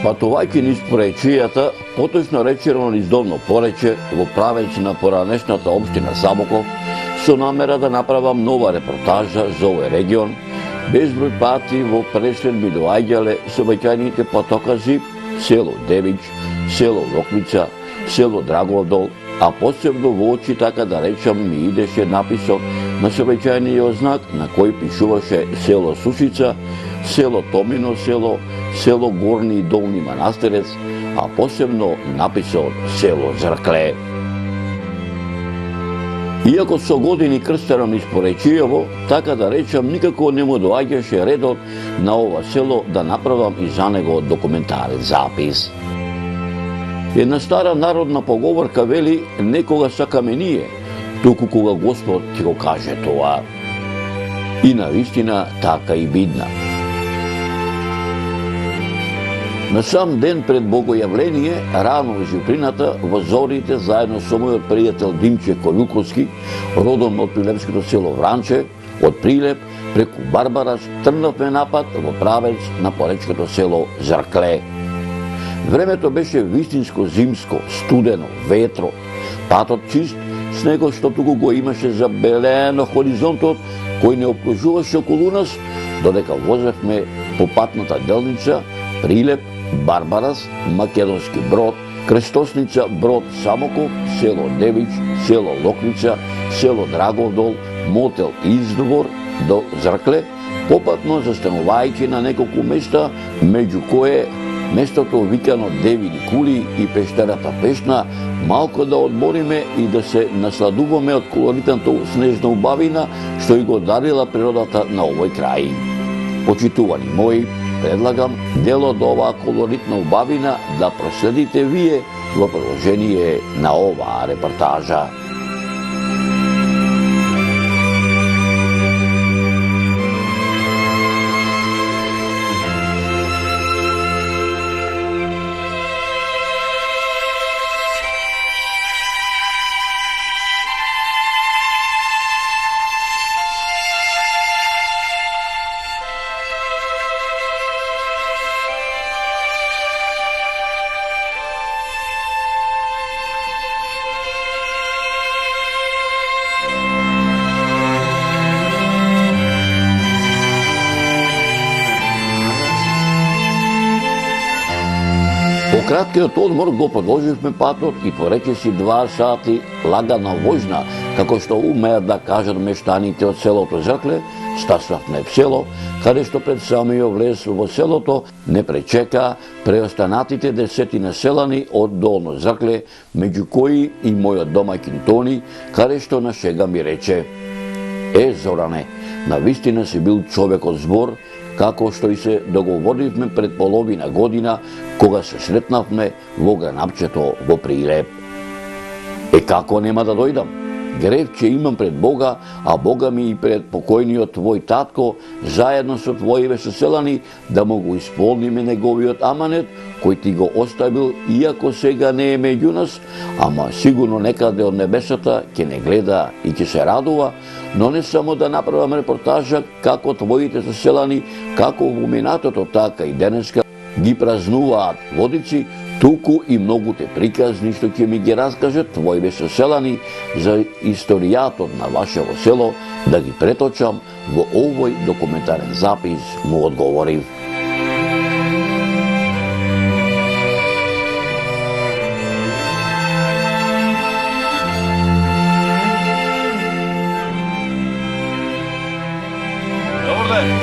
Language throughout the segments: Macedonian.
Патувајќи низ Поречијата, поточно речено низ Долно Порече, во правец на поранешната општина Самоков, со намера да направам нова репортажа за овој регион, безброј пати во преслед ми доаѓале сообраќајните патокази село Девич, село Локвица, село Драговдол, а посебно во очи, така да речам, ми идеше написот на сообраќајниот знак на кој пишуваше село Сушица, село Томино село, село Горни и Долни Манастирец, а посебно написот село Зркле. Иако со години крстарам низ Поречијево, така да речам, никако не му доаѓаше редот на ова село да направам и за него документарен запис. Една стара народна поговорка вели: некога сакаме ние, туку кога Господ ќе го каже тоа. И навистина така и бидна. На сам ден пред Богојавление, рано во жуприната, во зорите, заедно со мојот пријател Димче Колјуковски, родом од прилепското село Вранче, од Прилеп, преку Барбарас, тргнавме напад во правец на поречкото село Зркле. Времето беше вистинско зимско, студено, ветро, патот чист, снегот што туку го имаше забелено хоризонтот, кој не обкружуваше околу нас, додека возевме по патната делница Прилеп, Барбарас, Македонски Брод, Крстосница, Брод Самоков, село Девич, село Локвица, село Драговдол, мотел Издвор до Зркле, попатно застанувајќи на неколку места, меѓу кое местото викано Девини кули и пештерата Пешна, малку да одмориме и да се насладуваме од колоритната снежна убавина што и го дарила природата на овој крај. Почитувани мои, предлагам дел од оваа колоритна убавина да проследите вие во продолжение на оваа репортажа. По краткиот одмор го продолживме патот и по речиси 2 сати лагана војна, како што умеат да кажат мештаните од селото Зркле, стаснавме в село, каде што пред самиот влез во селото не пречека преостанатите десетина селани од Долно Зркле, меѓу кои и мојот домаќин Тони, каде што на шега ми рече: Зоране, навистина си бил човек од збор, како што и се договоривме пред половина година, кога се сретнавме во Гранапчето во Прилеп. Како нема да дојдам? Грев че имам пред Бога, а Бога ми и пред покојниот твој татко, заедно со твоиве соселани, да му го исполниме неговиот аманет, кој ти го оставил, иако сега не е меѓу нас, ама сигурно некаде од небесата ќе не гледа и ќе се радува, но не само да направам репортажа како твоите соселани, како во минатото, така и денеска ги празнуваат водици, туку и многуте приказни што ќе ми ги раскажат твоите соселани за историјатот на вашево село, да ги преточам во овој документарен запис, му одговорив.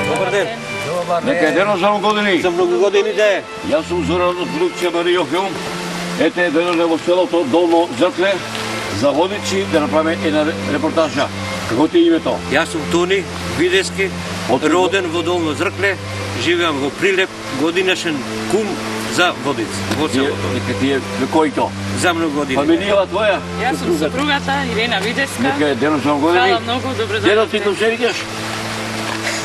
Добар ден. Нека е денот за многу години. За многу години да е. Јас сум Зоран од продукција Марио Филм. Ете, денот во селото Долно Зркле, за водици да направиме една репортажа. Како ти е името? Јас сум Тони Видески, роден во Долно Зркле, живеам во Прилеп, годинешен кум за водици во селото. Нека ти е којто? За многу години. Фамилија твоја? Јас сум супругата Ирена Видеска. Нека е денот за многу години. Фала многу, добро Денот ти дојдовте. се викаш?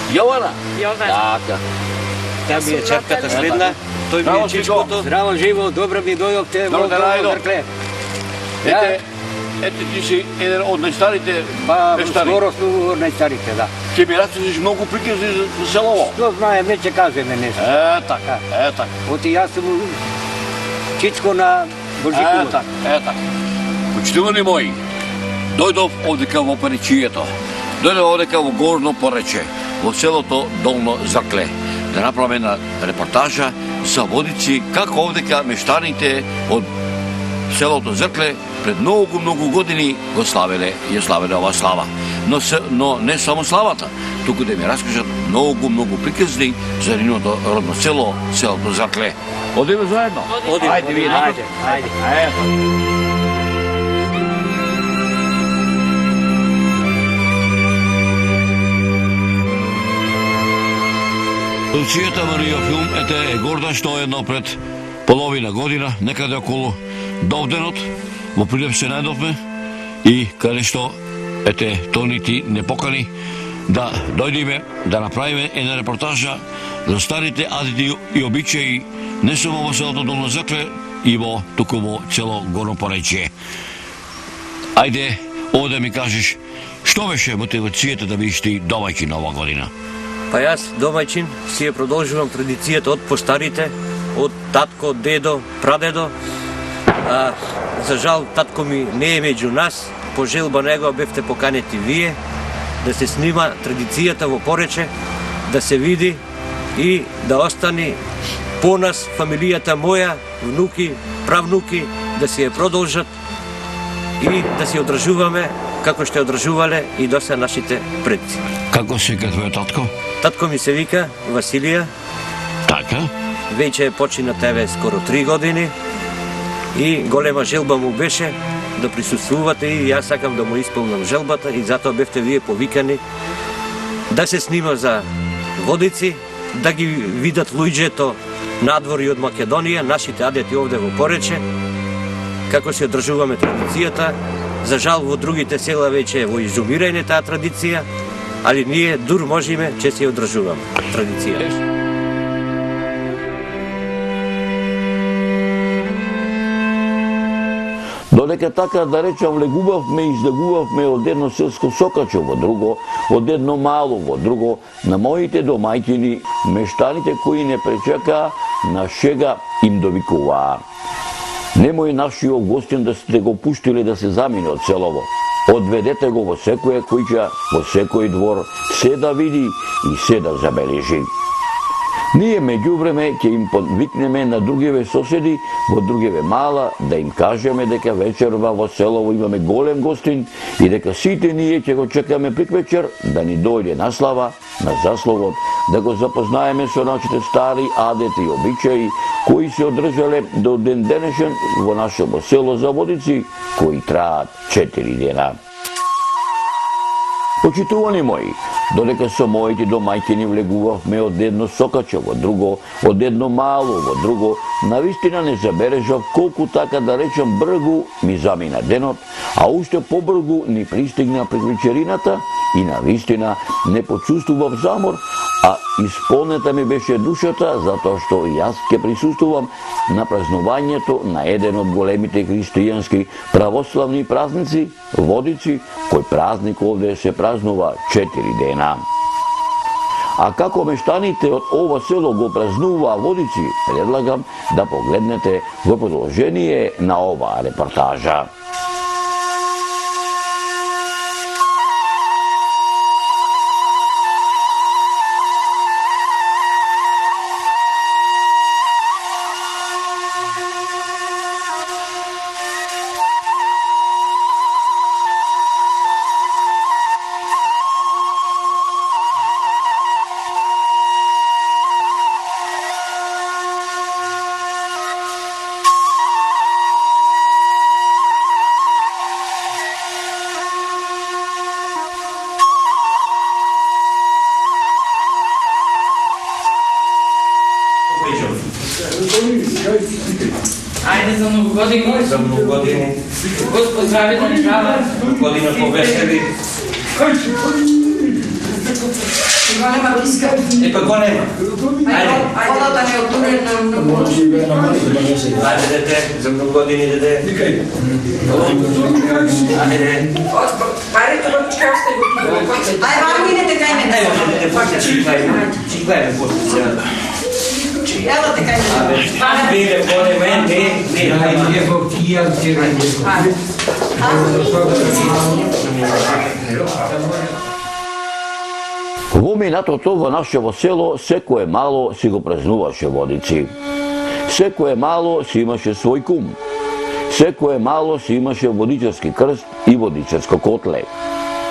Јована? Јована. Така. Таа ми е черката средна, тој ми е чичкото. Здраво, живо, добро ми дојдовте во Добро да Долно најдов. Зркле. Ете, ете ти си еден од најстарите мештари. Скоро сме од најстарите, да. Ќе ми разкажеш многу приказни за селово. Што знае, ме ќе кажеме нешто. Така, така. Оти јас сум чичко на Божиково. Така. Почитувани мои, дојдов овдека во Поречието. Дојдов овдека во Горно Порече, во селото Долно Закле. Да направиме една репортажа за водици, како овдека мештаните од селото Закле пред многу години го славеле и ја славеле ова слава. Но не само славата, туку да ми раскажат многу приказни за нивното родно село, селото Закле. Одиме заедно? Одиме. Ајде, ви Ајде. Продукцијата Марија филм е горда што едно пред половина година, некаде околу Довденот, во Прилеп се најдовме и каде што Тонити не покани да дојдеме да направиме една репортажа за старите адити и обичаи не само во селото Долно Закле и туку во цело Горно Поречие. Ајде, овде ми кажеш, што беше мотивацијата да бидеш ти домаќин ова година? Па јас, домаќин, си ја продолжувам традицијата од постарите, од татко, дедо, прадедо. За жал, татко ми не е меѓу нас, по желба негова бевте поканети вие, да се снима традицијата во Порече, да се види и да остани по нас, фамилијата моја, внуки, правнуки, да си ја продолжат и да си одржуваме како што одржувале и доса нашите предци. Како се твој татко? Татко ми се вика Василија. Така? Веќе почина тебе скоро 3 години и голема желба му беше да присуствувате и јас сакам да му исполнам желбата и затоа бевте вие повикани да се снима за водици, да ги видат луѓето надвори од Македонија, нашите адети овде во Порече, како се одржуваме традицијата. За жал во другите села веќе е во изумирање таа традиција, али ние дур можеме че се одржуваме традицијата. Додека така да речам влегувавме и излегувавме од едно селско сокачо во друго, од едно мало во друго, на моите домајќини, мештаните кои не пречекаа, на шега им довикуваа. Немој нашиот гостин да сте го пуштиле да се замине од селово. Одведете го во секоја куќа, во секој двор, се да види и се да забележи. Ние меѓувреме ќе им подвикнеме на другиве соседи во другиве мала да им кажеме дека вечерва во селово имаме голем гостин и дека сите ние ќе го чекаме приквечер да ни дојде на слава, на засловот, да го запознаеме со нашите стари адети и обичаи кои се одржале до ден денешен во нашето село за водици кои траат 4 дена. Почитувани мои, додека со моите домајќини влегувавме од едно сокаче во друго, од едно мало во друго, навистина не забележав колку така да речам бргу ми замина денот, а уште побргу ни пристигна приклучерината и навистина не почувствував замор, а исполнета ми беше душата затоа што јас ќе присуствувам на празнувањето на еден од големите христијански православни празници, водици, кој празник овде се празнува 4 дена. А како мештаните од ова село го празнуваа водици, предлагам да погледнете во продолжение на оваа репортажа. Ајде за нову годину. За многу години. Господ здраве да ни дава. Година повесели. Сега нема тиска. Па го нема. Водата не отуре на полу. Ајде дете, за многу години дете. Ајде. Парите го чекавте го. Ај, ваминете кај мене. Ајде дете, факта чиклајме после сега. Елате кај мене. Биле поле мен, не, Во минатото во нашево село секое мало си го празнуваше водици. Секое мало си имаше свој кум. Секое мало си имаше водичарски крст и водичарско котле.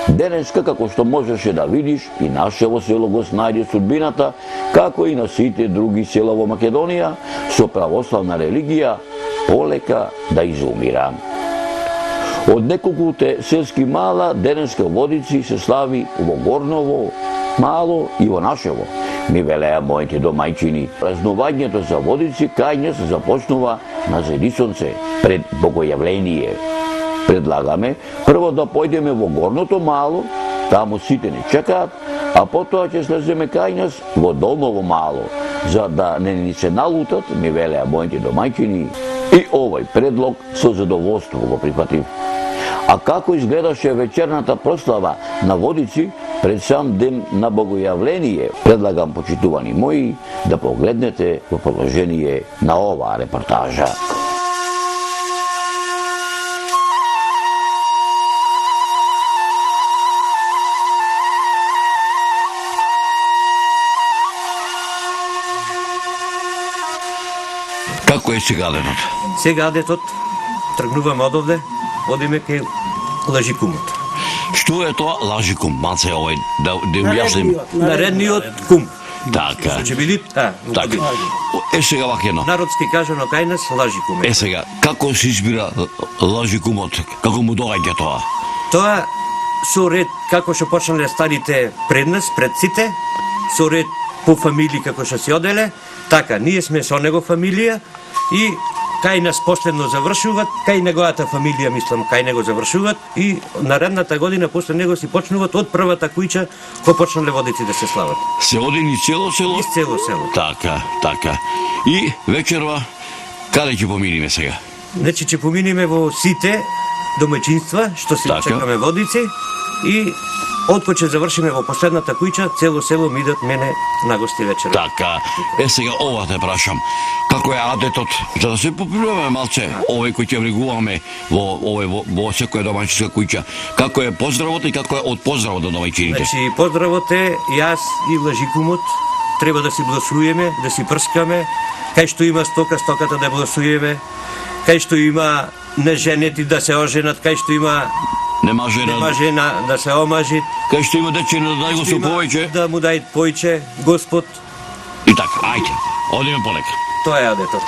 Денеска, како што можеше да видиш, и нашево село го снајде судбината, како и на сите други села во Македонија, со православна религија, полека да изумира. Од неколкуте селски мала, денеска водици се слави во Горново, Мало и во нашево. Ми велеа моите домајчини. Празнувањето за водици кај нас започнува на Зедисонце, пред Богојавление. Предлагаме прво да појдеме во Горното Мало, таму сите не чекаат, а потоа ќе слеземе кај нас во Долново Мало, за да не ни се налутат, ми велеа моите домајчини. И овој предлог со задоволство го прифатив. А како изгледаше вечерната прослава на водици пред сам ден на Богојавление, предлагам, почитувани мои, да погледнете во продолжение на оваа репортажа. Како е сега денот? Сега детот тргнуваме одовде, одиме кај Лажикумот. Што е тоа лажикум? Маце да објасним. Наредниот кум. Така. Ќе биде, Така. Сега вакено. Народски кажано кај нас Лажикум. Сега, како се избира лажикумот? Како му доаѓа тоа? Тоа со ред како што почнале старите пред нас, пред сите, со ред по фамилии како што се оделе, така, ние сме со него фамилија и кај нас последно завршуваат, кај неговата фамилија, мислам, кај него завршуваат и наредната година после него си почнуваат од првата куќа кој почнале водици да се слават. Се оди ни цело село? И цело село. Така, така. И вечерва, каде ќе поминиме сега? Значи, ќе поминиме во сите домаќинства, што се Така. чекаме водици и откој ќе завршиме во последната куќа, цело село ми идат мене на гости вечера. Така. Сега ова те прашам. Како е адетот? За да се попиваме малце, овој кој ќе врегуваме во секоја домаќинска куќа. Како е поздравот и како е од поздравот до домаќините? Значи, поздравот е јас и Лажикумот треба да си бласуеме, да си прскаме, кај што има стока, стоката да бласуеме, кај што има неженети да се оженат, кај што има Нема жена да се омажи, кај што има дечина да дај го со повеќе. да му дај појче, Господ. И така, ајде, одиме полека. Тоа е адетот.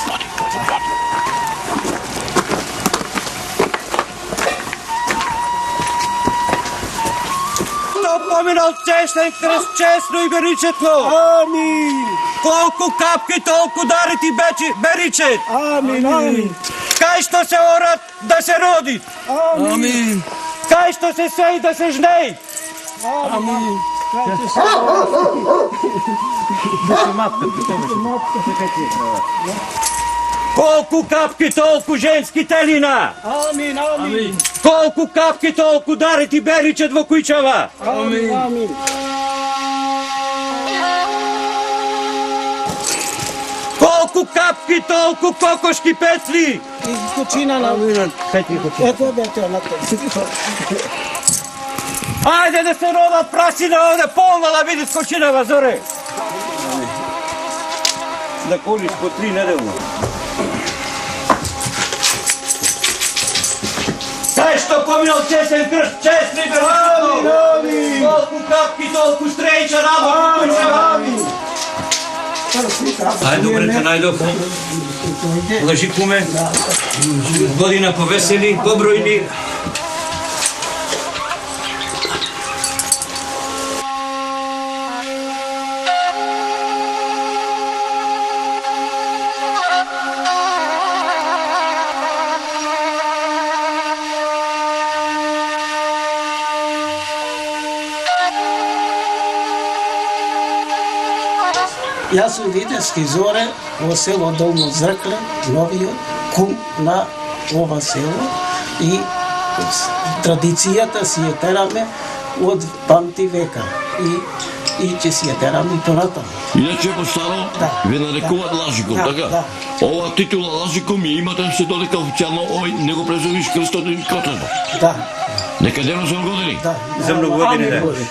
Поминал честен крст, честно и беричетно. Амин. Колку капки, толку дари ти беричет. Амин. Амин. Кај што се орат, да се роди. Амин. Кај што се сеј, да се жнеј. Амин. Колку капки, толку женски телина. Амин. Амин. Колку капки, толку дари ти беричет во куќава. Амин. Амин. Колку капки, толку кокошки пецли. Изкочина на минат. Ето бете на Ајде да се родат прасина овде, полна да види скочинава, Зоре. Да колиш по 3 неделно. Кај што поминал честен крст, честни беричетно. Амин. Колку капки, толку стрејча, работи куќава. Ајде, добре те најдов. Лажикуме. Година повесели, побројни. Јас сум Витески Зоре во село Долно Зркле, новиот кум на ова село и традицијата си ја тераме од памти века и ќе си ја тераме и понатаму. Иначе по старо Да, ве нарекуваат лажиком, да, така? да. Ова титула лажиком ја имате се додека официјално овој не го презовиш крстот и котето. Да, Нека дено се години. да. За многу години, да. Боже.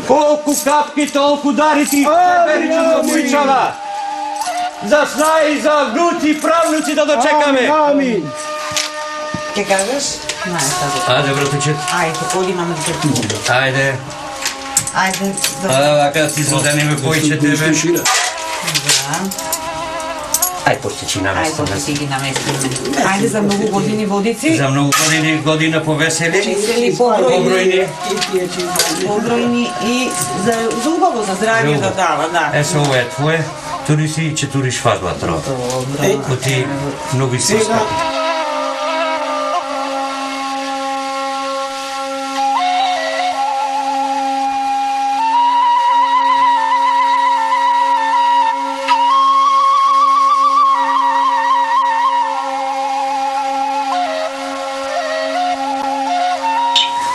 Колку капки, толку дарити, веричко момичала. За снаи, за внуци и правнуци да дочекаме. Амин. Ќе кажеш? Не, така. Ајде, братуче. Ајде, оди на микрофон. Ајде. Ајде, Вака си задениме поише тебе. да. Ај, постичи на Ајде, да си ги наместиме. Ајде за многу години водици. За многу години, година повесели, Честили, побројни. побројни. Побројни и за убаво, за здравје да дава, да. Е, се ова е твое, тури си и че туриш фазла тро. Добро. Оти многу си скапи.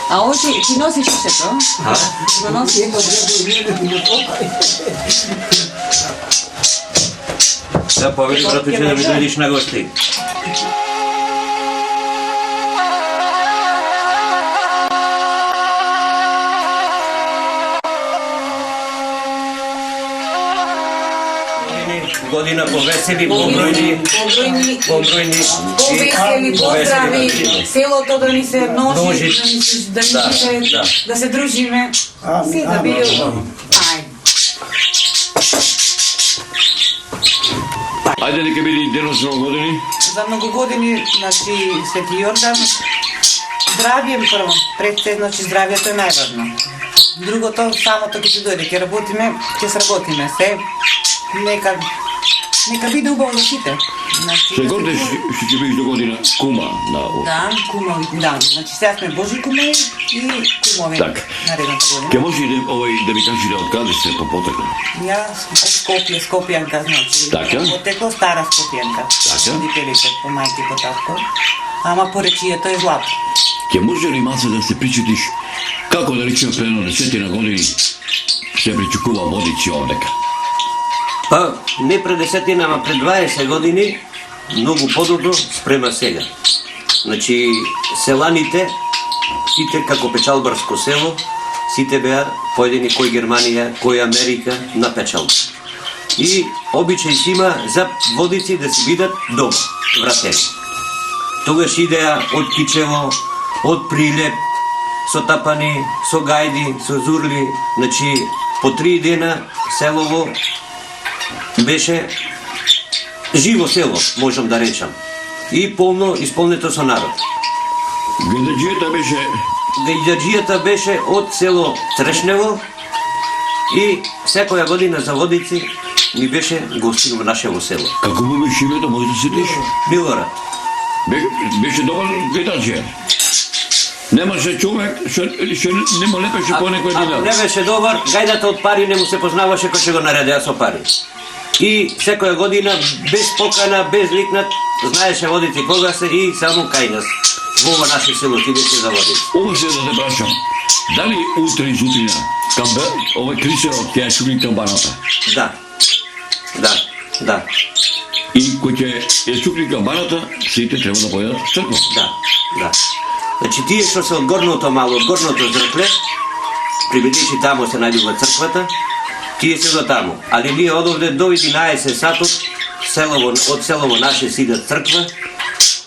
А оти ти носиш сето? А? Го носиш? Да повели, братуче, да ми дојдиш на гости. Година повесели, побројни, Повесели, повесели, поздрави, селото да ни се Множи. множи, да Да, ни да. се, да се дружиме. Амин, Си да амин, биде. амин. Ајде. Ајде нека биде деносно години. За многу години, значи, Свети Јордан, здравием прво, пред се, значи, здравието е најважно. Другото, самото ќе се дојде, ќе работиме, ќе сработиме се. Нека биде убаво за сите. Значи, Се гордеш што ќе бидеш до година кума на Да, кумови, да. Значи сега сме Божи кумови и кумови Така. наредната година. Ке може да ми кажете од каде сте по потекло? Јас од Скопјанка, значи. Така. Потекло стара Скопјанка. Така. Родителите по мајки по татко. Ама поречието е злато. Ке може ли маца да се причетиш како да речеме пред едно 10 години се причекува водици овдека? Па, не пред 10, ама пред 20 години, многу подобро спрема сега. Значи, селаните, сите како печалбарско село, сите беа поедени кој Германија, кој Америка на печалба. И обичај си има за водици да си бидат дома, вратени. Тогаш идеа од Кичево, од Прилеп, со тапани, со гајди, со зурли, значи по 3 дена селово беше живо село, можам да речам. И полно исполнето со народ. Гендаджијата беше Гајдаджијата беше од село Трешнево и секоја година за водици ни беше гостин во нашево село. како му беше името, може да сетиш? Милорад. Беше добар гендаджија. Немаше човек што не му лепеше по некој Ако динар. не беше добар, гајдата од пари не му се познаваше кој ќе го наредеа со пари. И секоја година, без покана, без викнат, знаеше водици кога се и само кај нас. Во ова наше село идеше за водици. Ова се да те прашам, дали утре и сутрина, камбе, овој крисерот ќе ја шури камбаната? Да. Да. Да. И кој ќе ја шури камбаната, сите треба да појдат в црква. Да. Да. Значи тие што се од горното мало, од горното Зркле, прибедиши таму се најдува црквата, тие се до таму. Али ние од овде до 11 сатот, од селово наше си идат црква,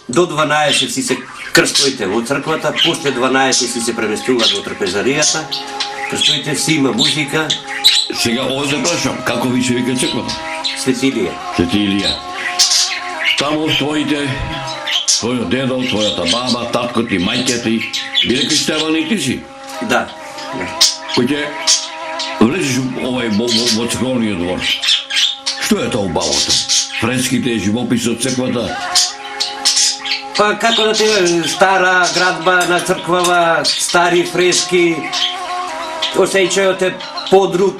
до 12 си се крстоите во црквата, после 12 си се преместуваат во трпезаријата, крстоите си има музика, Сега ова се прашам, како ви се вика црквата? Светилија. Свети Илија. Таму твоите, твојот дедо, твојата баба, таткот и мајката ти, биле крштевани и ти си. Да. Да. Кој ќе влезеш во црковниот двор. Што е тоа убавото? Фреските, живописи од црквата, Па како да те стара градба на црквава, стари фрески, осеќајот е подруг,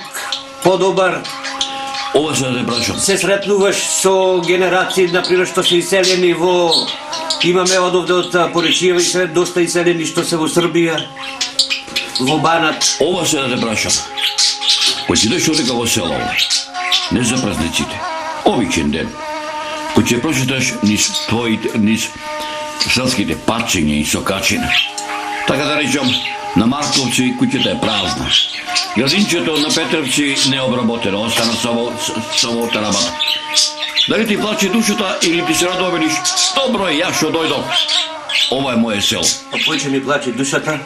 подобар, Ова се да прашам. се сретнуваш со генерации, например, што се иселени во... Имаме одовде од Поречиева и свет доста иселени што се во Србија, во Банат. Ова се да те прашам. Кој си дошол дека во село, не за празниците, обичен ден, кој ќе прочиташ низ твоите, низ селските парчиња и сокачина. Така да речам, на Марковци куќата е празна. Градинчето на Петревци не е обработено, остана само тарабата. Дали ти плаче душата или ти се радува велиш, добро е, јас што дојдов. Ова е моје село. Појче ми плаче душата,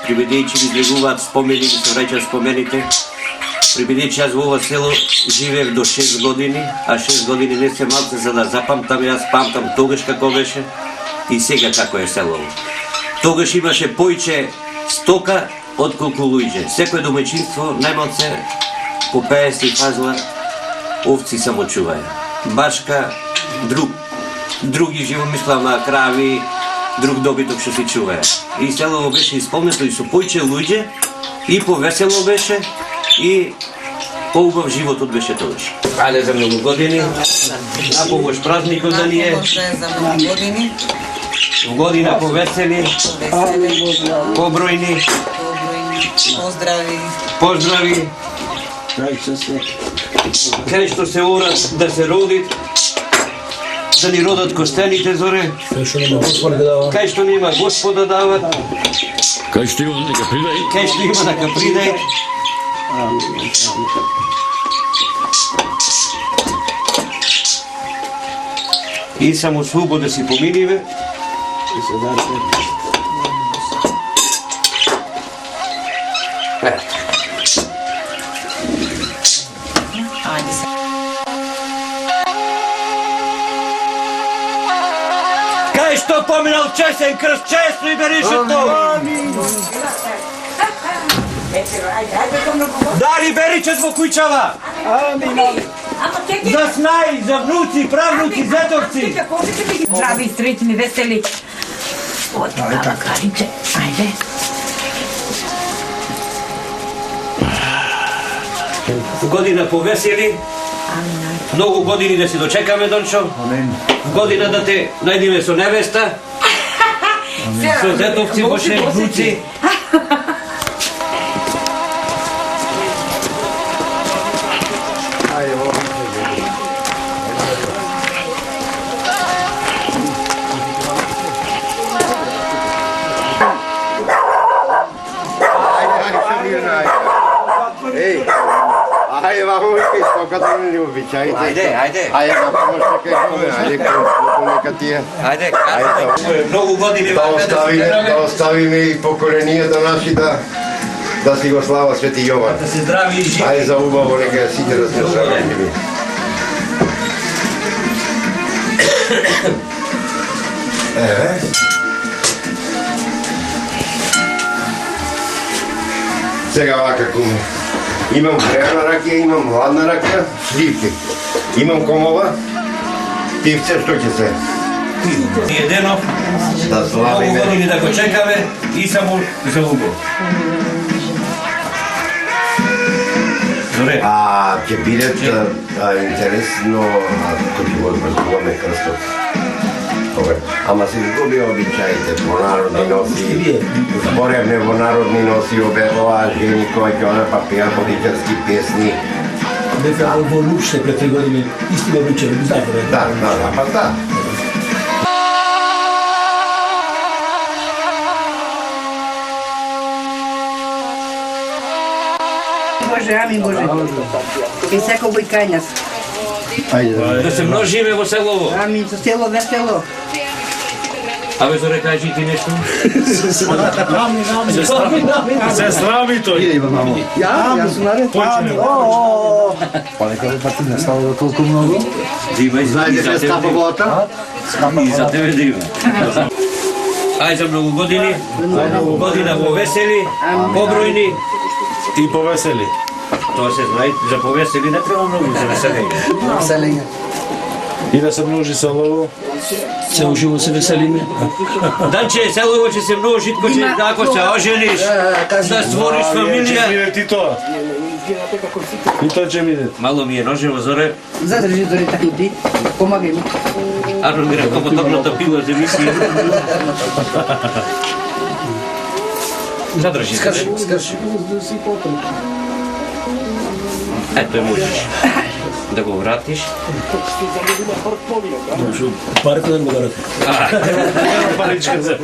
прибедејќи ми излегуваат спомени, ми се враќаат спомените. Прибедејќи јас во ова село живеев до 6 години, а 6 години не се малце за да запамтам, јас памтам тогаш како беше и сега како е селово. Тогаш имаше појче стока отколку луѓе. Секој домаќинство најмалце по 50 фазла овци само чуваја. Башка, други живомислама, крави, друг добиток што се чуваја. И селово беше исполнето и со појче луѓе, и повесело беше, и поубав животот беше тогаш. Ајде за многу години, на помош празникот да ни е. За многу години. Година повесели, побројни, Поздрави. поздрави, кај што се ора да се роди, да ни родат костените, Зоре, кај што нема Господ да дават, Кај што има нека придај? кај што има нека придај. И само слубо да си поминиве. Ајде се. Кај што поминал чесен крст, често и берише тоа. Дали бериче во куќава? За снај, за внуци, правнуци, зетовци. Здрави, среќни, весели. Од баба Кариче, ајде. Година повесели, многу години да се дочекаме, Дончо. Година да те најдиме со невеста, со зетовци, воше внуци. Ajde, vamo que toca ne običajte. Ајде. Ajde, kako možete kažete, ajde, kako neka ti je. Ајде, многу години Da ostavime i pokolenijата наши да си го слава Свети Јован. да се здрави и живи. Ajde za ubavo neka сите размешаваме ви. Еве. Сега вака куме. Имам греана ракија, имам ладна ракија, сливки. Имам комова, пивце, што ќе се? Едено, Да многу славиме. години да го чекаме и само за убаво. Зоре, Ќе биде интересно кој ќе го празнуваме крстот. Добре. Ама се изгуби обичаите во народни носи, зборевме во народни носи, обедоваа жени кои ќе оде па пеат бодичарски песни. Дека во Лупше пред 3 години истина обичај, знаете, Да, па да. Боже, ами Боже. И секој бојкањас. да се множиме во селово. Ами, со село весело. Абе, Зоре, кажи ти нешто. Се срами тој. Јас сум наред. Па нека па ти не става толку многу. Дима, и Знаете за се тебе стапа вота? и за тебе Дима. Ајде за многу години, година во весели, побројни. И повесели. Тоа се знае, за повесели не треба многу, за веселење. И да се множи селово. се уживо се веселиме. Данче, селово ќе се множи, ќе ако се ожениш, да створиш Ќе фамилија. биде ти тоа. И тоа ќе мине. Мало ми е ножево, Зоре. Задржи Зори така ти. Помагај ми. Арно ми рекao моторната пила за мисли. Задржи. Скрши. Ето можеш да го вратиш. Парите да го дарате. Паричка за.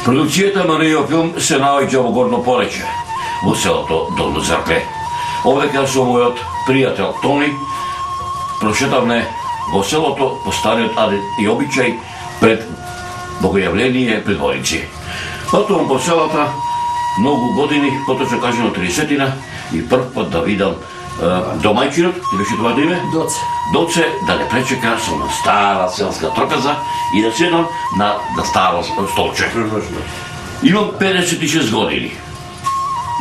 Продукцијата Марио филм се наоѓа во Горно Порече, во селото Долно Зркле. Овдека со мојот пријател Тони прошетавме во селото по стариот адет и обичај пред богојавление предворици. Патувам по селата многу години, поточно кажено 30-тина, и прв пат да видам домајчинот, ти беше това да име? Доце да не пречека со на стара селска трпеза и да седам на старо столче. Имам 56 години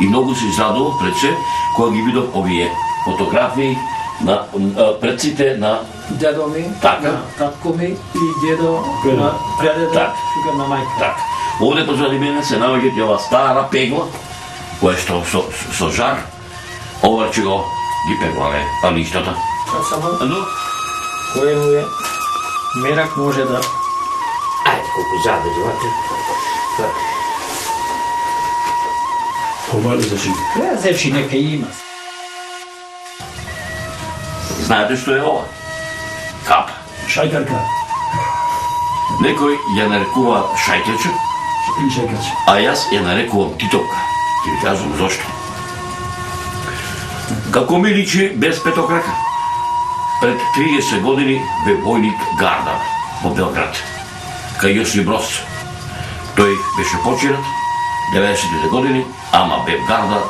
и многу се изнадував пред се кога ги видов овие фотографии на предците на дедо ми, така, на татко ми и дедо на прадедо, тука на мајка. Така. Овде позади мене се наоѓа и ова стара пегла, која што со жар оврче го ги пеглале палиштата. Но Кој му е мерак може да... Ајде, колку задржувате. Помали за живи. Зевши нека има. знаете што е ова? Капа. Шајкарка. Некој ја нарекува шајкача, И шајкаче. а јас ја нарекувам титовка. Ќе ви кажам зошто. Како ми личи без петокрака? Пред 30 години бе војник гарда во Белград, кај Јосип Брос. Тој беше починат 90-те години, ама бе гарда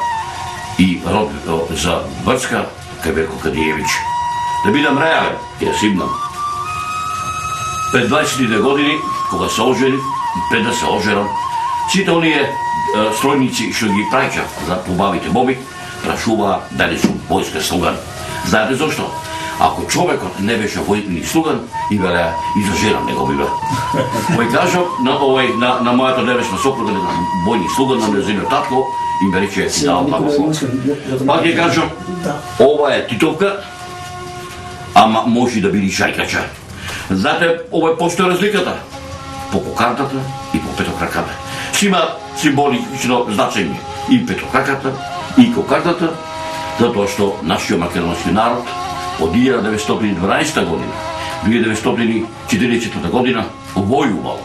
и род за Брчка кај Верко Кадиевич. Да бидам реален, ќе сибнам. Пред 20-те години, кога се оженив, пред да се оженам, сите оние стројници што ги праќа за побавите боби, прашуваа дали сум војска слуган. Знаете зошто? Ако човекот не беше војник слуган, и велеа и за жена не го бива. Кој кажав на мојата девешна сопруга, на војник слуган, на нејзиниот татко, и ме рече да, тако. Пак ќе кажам, ова е титовка, ама може да биде шајкача. Знаете, ова е постои разликата по кокардата и по петокраката. Си има символично значење и петокраката и кокардата, затоа што нашиот македонски народ од 1912 година до 1940 година војувал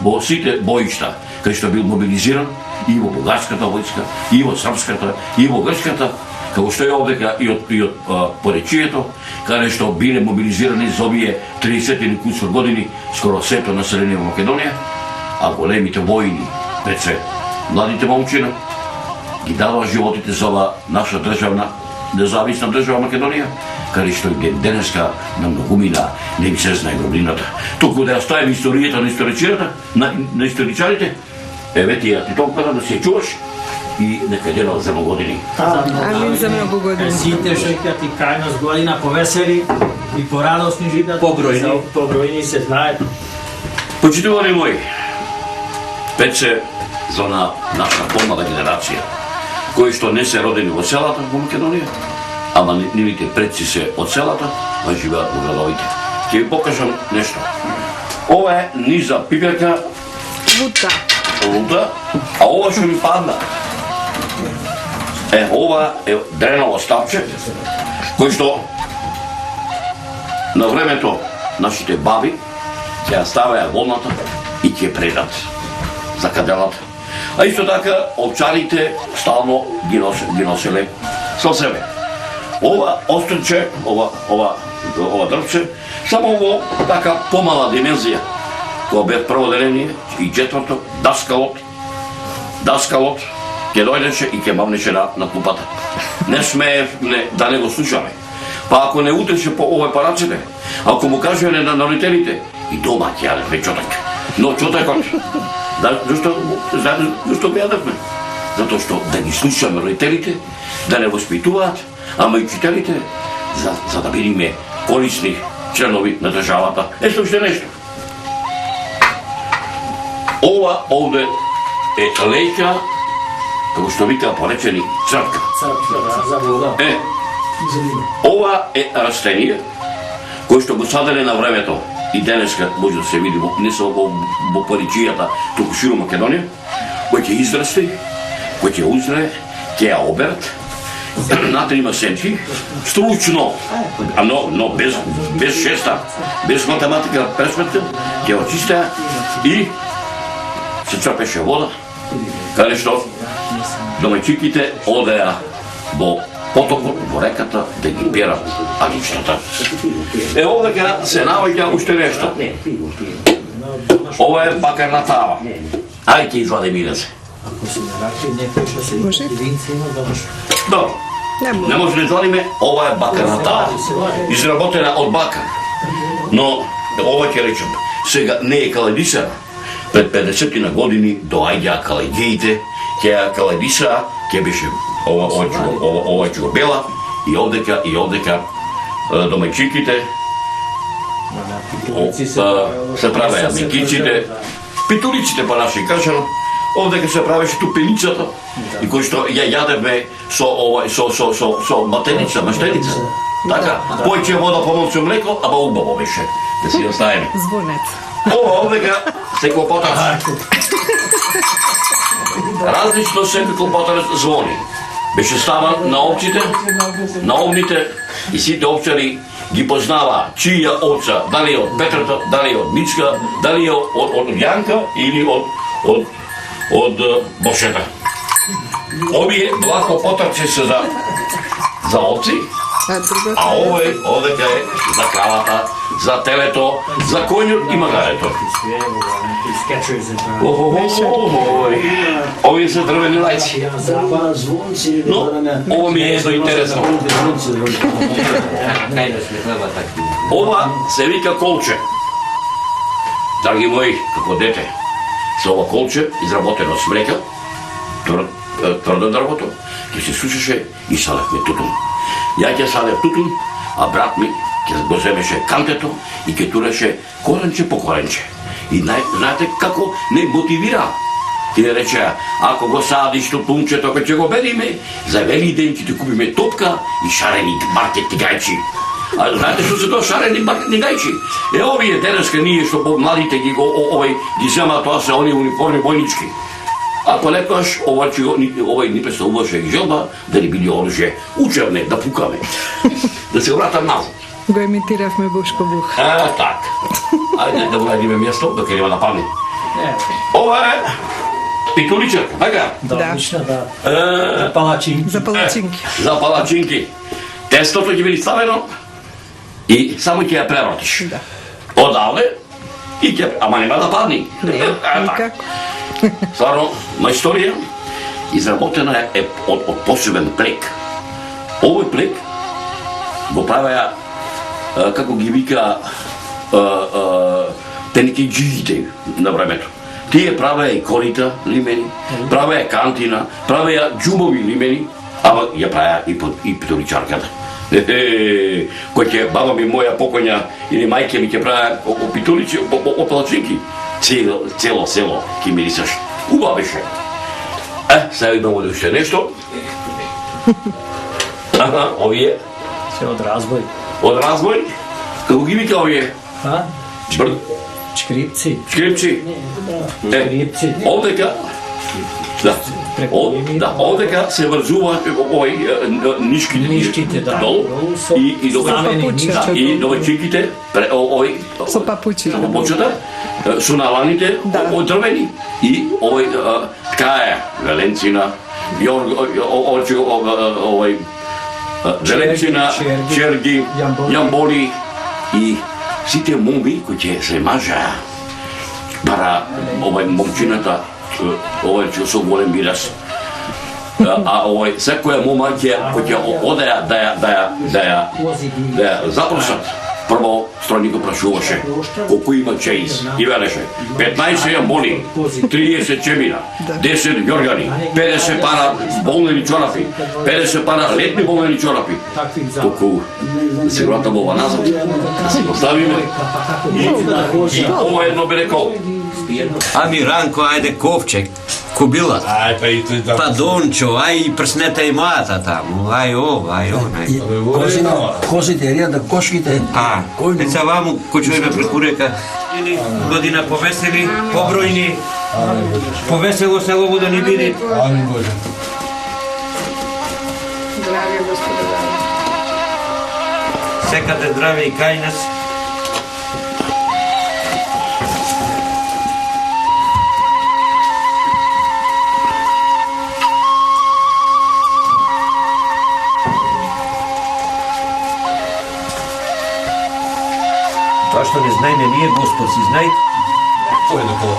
во сите боишта кај што бил мобилизиран и во бугарската војска, и во српската, и во грчката, како што е овдека и од поречието, каде што биле мобилизирани за овие 30 кусур години скоро сето население во Македонија, а големите војни пред се младите момчина ги дава животите за ова наша државна независна држава Македонија, каде што и денеска на многумина не им се знае гробнината. Туку да ја ставим историјата на историчарите, на историчарите, еве ти ја титовката да се чуваш и нека дела за многу години. Амин за многу години. Сите што ќе ти крајност година повесели и порадосни живеат. Побројни се знаат. Почитувани мои, пече за наша помлада генерација, кои што не се родени во селата во Македонија, ама нивните предци се од селата, а живеат во градовите. Ќе ви покажам нешто. Ова е низа пиперка, лута, а ова што ми падна. Ова е дреново стапче, кој што на времето нашите баби ќе ја ставаја волната и ќе предат за каделата. А исто така овчарите стално ги носеле со себе. Ова острче, ова дрвче, само во така помала димензија, кога бе прво деление и четврто, даскалот ќе дојдеше и ќе мавнеше на купата. Не смее да не го слушаме. Па ако не утреше по овој параците, ако му кажувале на родителите, и дома ќе јадевме чотек. Но чотекот, зашто го јадевме? Затоа што да ги слушаме родителите, да не воспитуваат, ама и учителите, за да бидеме корисни членови на државата. Ето уште нешто. Ова овде е лејка, како што вика поречени црпка. За вода. Ова е растение кој што го саделе на времето и денеска може да се види не само во Паричијата, туку широ Македонија, кој ќе израсти, кој ќе узре, ќе ја оберат, внатре има сенчи, стручно, но без шеста, без математика пресметка, ќе очистеа и се црпеше вода, каде што домаќиките одеа во потокот, во реката, да ги берат агичната. Овдека се наоѓа уште нешто. Ова е бакарна тава. Ајде ќе извадим инеце. Добро. Не може да извадиме, ова е бакарна тава. Изработена од бакар. Но, ова ќе речем, сега не е каладисана. Пред 50 години доаѓаа каледиите, ќе ја каладисаа, ќе беше ова ќе го бела и овдека домаќиките се правеа мекиците, питулиците па наши кажано, овдека се правеше тупеницата и кој што ја јадевме со материца, маштеница. Така, појќе вода помолче млеко, аба убаво беше, да си оставиме. Звонец. Ова овдека се клопотач. Различно се клопотач звони. Беше ставан на овците, на овните и сите овчари ги познава чија овца, дали од Петрата, дали од Мичка, дали од Јанка или од Бошета. Овие два клопотачи се за овци, а овој овдека е за кравата, за телето, за коњот и магарето. Овие се дрвени лајци. Но, ово ми е едно интересно. Ова се вика колче. Драги мои, како дете, со ова колче, изработено с млека, тврдо дрвото, ќе се сушеше и садевме тутун. Ја ќе садев тутун, а брат ми ќе го земеше кантето и ќе туреше коренче по коренче. И знаете како не мотивира. Ти рече, ако го садиш тутунчето, ако ќе го бериме, за Велиден ќе ти купиме топка и шарени маркетни гајчи. А знаете што се тоа шарени маркетни гајчи? Овие денеска ние што младите ги земаат, тоа се они униформи војнички. Ако некојаш овој ни представуваше и желба да ни биде оружје учебне, да пукаме, да се вратам назад. Го емитиравме Бошко Бух. Так. Ајде да го најдеме место, да ќе нема да падне. Ова е питуличарка, така? Да. За палачинки. За палачинки. За палачинки. Тестото ќе биде ставено и само ќе ја превратиш. Одавле и ќе, ама нема да падне. Никако. Стварно, мајсторија изработена е од посебен плек. Овој плек го правеа, како ги вика, тенекиџиите на времето. Тие правеа и корита лимени, правеа кантина, правеа џумови лимени, ама ја правеа и питуличарката. Кој ќе баба ми моја покоња или мајке ми ќе правеа питуличи, палачинки. Цело село ќе мирисаш. Убаво беше. Сега имamo уште нешто. Овие Се од разбој. од разбој. Како ги вика овие? Шкрипци. Шкрипци. Шкрипци. Овдека овдека се врзува нишките долу и домаќиките Со папучите. со наланите од дрвени и овој ткаја, веленцина, веленцина, черги, јамболи и сите моми кои ќе се мажаа бара момчината, овој со голем бирас. А овој секоја мома кој ќе одеа да ја запросат Прво стројник го прашуваше колку има чеис и велеше 15 јамбони, 30 чемина, 10 јоргани, 50 пара болнени чорапи, 50 пара летни болнени чорапи. Толку се вратам ова назад, да се поставиме и ова едно би рекол. Ами Ранко, ајде ковчег, кубила. Па Дончо, ај и прснете и мојата таму, ај ова, ај она. Козите, да кошките. Деца ваму, кој преку река, година повесели, побројни, повесело село да ни биде. Амин Боже. Здравје, Господе. Секаде здраве и кај нас. Тоа што не знаеме ние, Господ си знае. Тој нека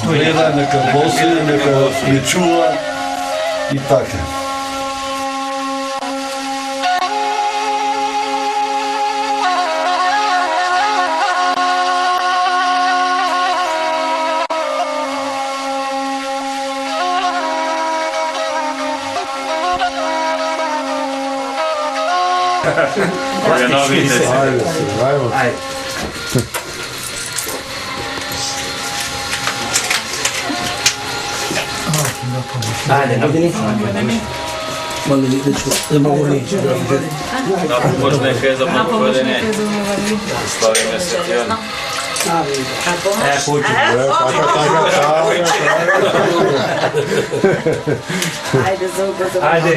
гледа, нека вози, нека ни чува и така. Ајде, Мали дечко, ема гони. Почне хеза благодарение. Славиме се Јан. Ајде,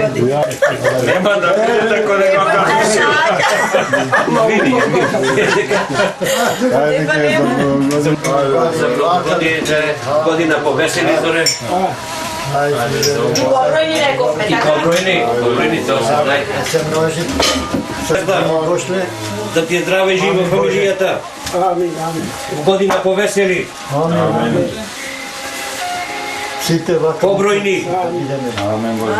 Нема да биде тако дека кажеш. година повесели зоре. И побројни, тоа се знае. Да ти е здраве и живо фамилијата. Година повесели. Побројни. Амен Боже.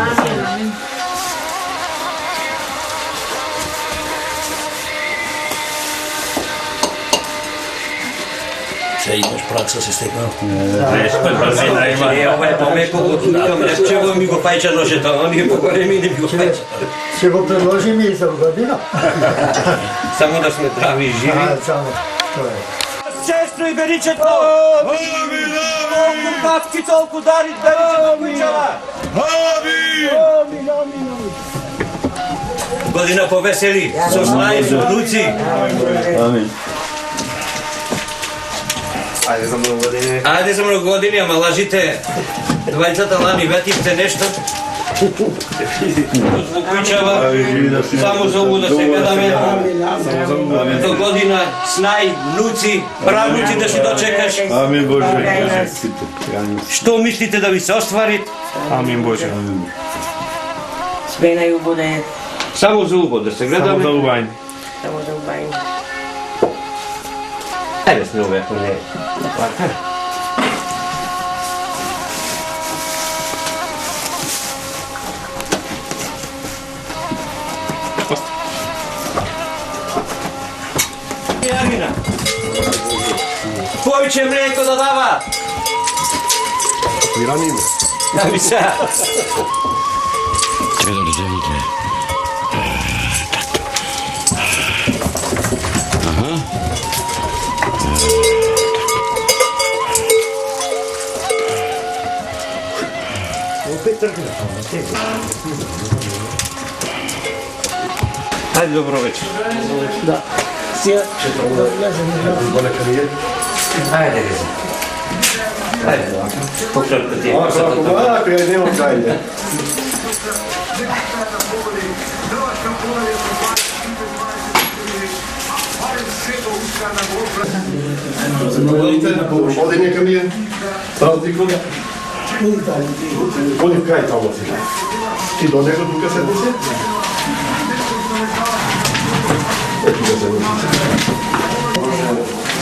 Се имаш пракса се стекнал. Ова е помеко го тукам, речево ми го пајча ножето, а ми го горе ми не ми го пајча. Ще го предложим и за година. Само да сме здрави и живи. Само. Сестро и Беричето! Толку патки, толку дари, Беричето куќава! Година повесели, со знаи, со внуци. Амин. Ајде за многу години. Ајде за многу години, ама лажите. Двајцата лани ветивте нешто. Во куќава, само за ову да се гледаме. До година, снај, внуци, правнуци да си дочекаш. Амин Боже. Што мислите да ви се оствари? Амин Боже. Свена и убоде. Само за убо да се гледаме. убајни. Само да убајим. Ајде сме овеко не. Јагина. Кој ќе млеко да дава? Иранимо. Ами сега. Треба да вземете. Ајде, добро вечер. Да. Сега да влезем. Ајде, Реза. Ајде, покрепка ти. Ако ја нема кајде. Оди нека ми е. Празникот. Оди кај таму си. Ти до него тука се буси?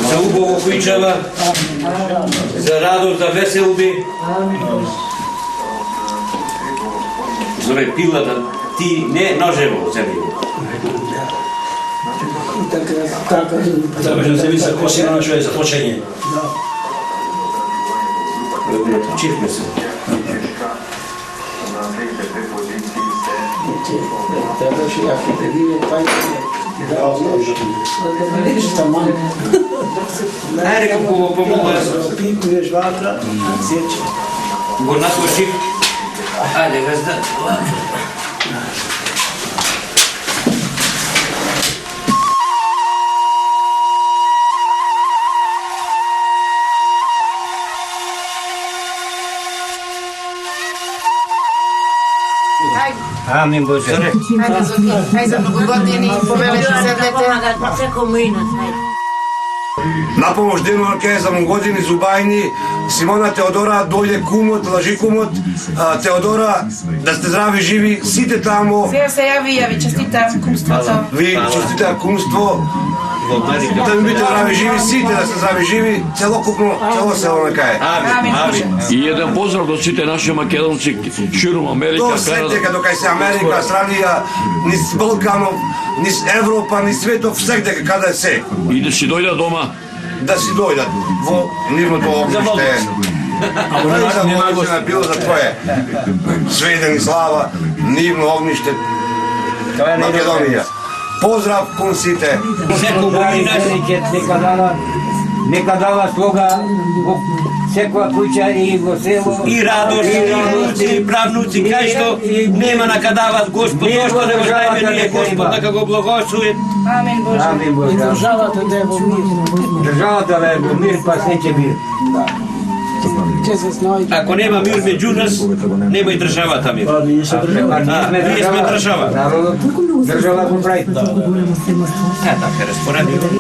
За убаво кујчава, за радост, за веселби. Зоре пилата, ти не ножево земји. така. Треба да се мисля посилно што е заточење. Да. Учихме се. Трябваше ако те види пайките да видиш таман. Ајде како помогна. Пикуеш ватра, сече. Горната очи. Ајде газда. Амин Боже. Ајде за многу години, повелете седнете. На помош денува ке за години зубајни, Симона Теодора дојде кумот, лажи кумот, Теодора да сте здрави живи, сите тамо. Сега се јави, честитам кумството. Ви честитам кумство. Да ми бите здрави живи, сите да сте здрави живи, целокупно, цело село на кај. Амин. И еден поздрав до сите наши македонци ширум Америка, До светека, до кај се Америка, Австралија, низ Балканов, низ Европа, низ светов, всегде каде се. И да си дојдат дома. Да си дојдат во нивното огниште. Не за Божина било за твое. Сведен и слава, нивно огниште, Македонија. Поздрав кон сите. Нека дава слога во секоја куќа и во село. И радост, и внуци, и правнуци, кај што нема на кадават Господ, зашто да го знаеме ние Господ, нека го благослови. Амин Боже. Амин Боже. Државата да е во мир. Државата да е во мир, па се ќе мир. Ќе се знајде. Ако нема мир меѓу нас, нема и државата мир. Ние се држава. Ние сме држава. Држава го прави. Така, разпоредимо.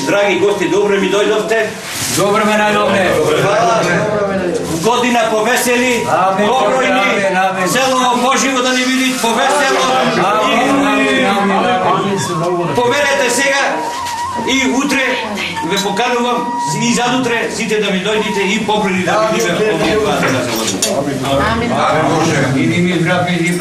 Драги гости, добро ми дојдовте. Добро ме најдовте. Година повесели, побројни, село поживо да ни види повесело. Повелете сега и утре ве поканувам и задутре сите да ми дојдите и побројни да видиме овие два. Амин. Амин Боже. И ми здрави